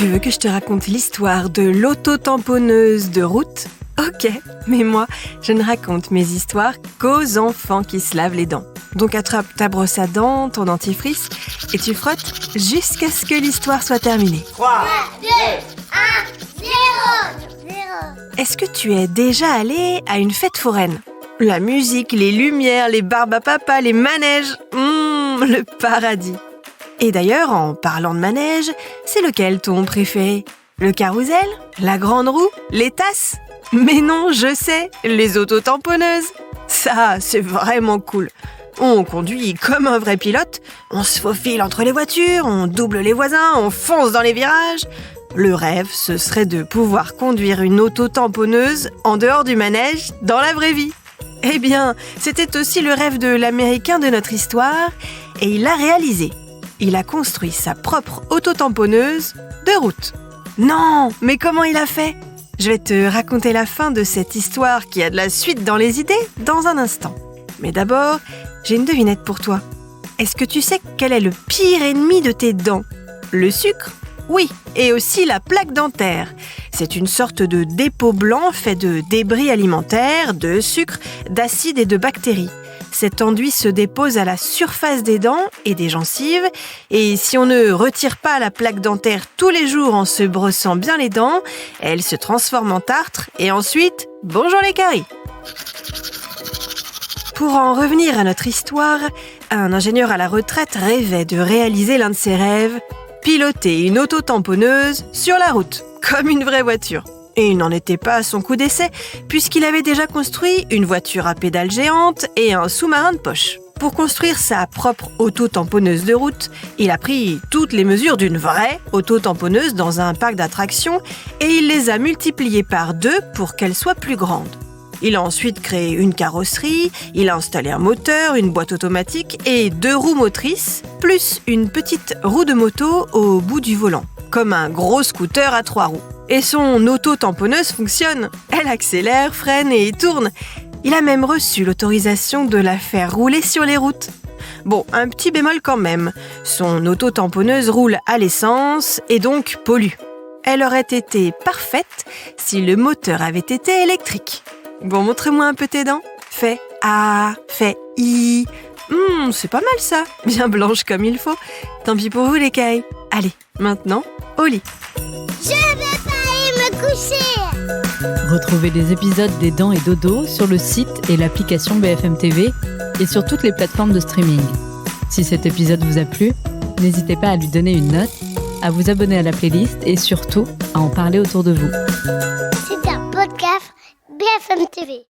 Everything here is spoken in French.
Tu veux que je te raconte l'histoire de l'auto-tamponneuse de route ? Ok, mais moi, je ne raconte mes histoires qu'aux enfants qui se lavent les dents. Donc attrape ta brosse à dents, ton dentifrice, et tu frottes jusqu'à ce que l'histoire soit terminée. 3, 2, 1, 0. Est-ce que tu es déjà allé à une fête foraine ? La musique, les lumières, les barbes à papa, les manèges, le paradis. Et d'ailleurs, en parlant de manège, c'est lequel ton préféré ? Le carrousel ? La grande roue ? Les tasses ? Mais non, je sais, les auto-tamponneuses. Ça, c'est vraiment cool. On conduit comme un vrai pilote, on se faufile entre les voitures, on double les voisins, on fonce dans les virages. Le rêve, ce serait de pouvoir conduire une auto-tamponneuse en dehors du manège, dans la vraie vie. Eh bien, c'était aussi le rêve de l'Américain de notre histoire, et il l'a réalisé. Il a construit sa propre auto-tamponneuse de route. Non, mais comment il a fait ? Je vais te raconter la fin de cette histoire qui a de la suite dans les idées dans un instant. Mais d'abord, j'ai une devinette pour toi. Est-ce que tu sais quel est le pire ennemi de tes dents ? Le sucre ? Oui, et aussi la plaque dentaire. C'est une sorte de dépôt blanc fait de débris alimentaires, de sucre, d'acide et de bactéries. Cet enduit se dépose à la surface des dents et des gencives, et si on ne retire pas la plaque dentaire tous les jours en se brossant bien les dents, elle se transforme en tartre, et ensuite, bonjour les caries. Pour en revenir à notre histoire, un ingénieur à la retraite rêvait de réaliser l'un de ses rêves, piloter une auto-tamponneuse sur la route, comme une vraie voiture. Et il n'en était pas à son coup d'essai, puisqu'il avait déjà construit une voiture à pédales géantes et un sous-marin de poche. Pour construire sa propre auto-tamponneuse de route, il a pris toutes les mesures d'une vraie auto-tamponneuse dans un parc d'attractions et il les a multipliées par 2 pour qu'elle soit plus grande. Il a ensuite créé une carrosserie, il a installé un moteur, une boîte automatique et 2 roues motrices, plus une petite roue de moto au bout du volant, comme un gros scooter à 3 roues. Et son auto-tamponneuse fonctionne. Elle accélère, freine et tourne. Il a même reçu l'autorisation de la faire rouler sur les routes. Bon, un petit bémol quand même. Son auto-tamponneuse roule à l'essence et donc pollue. Elle aurait été parfaite si le moteur avait été électrique. Bon, montre-moi un peu tes dents. Fais A, fais I. C'est pas mal ça. Bien blanche comme il faut. Tant pis pour vous les cailles. Allez, maintenant, au lit. Je vais pas aller me coucher. Retrouvez les épisodes des Dents et Dodo sur le site et l'application BFM TV et sur toutes les plateformes de streaming. Si cet épisode vous a plu, n'hésitez pas à lui donner une note, à vous abonner à la playlist et surtout à en parler autour de vous. C'est un podcast BFM TV.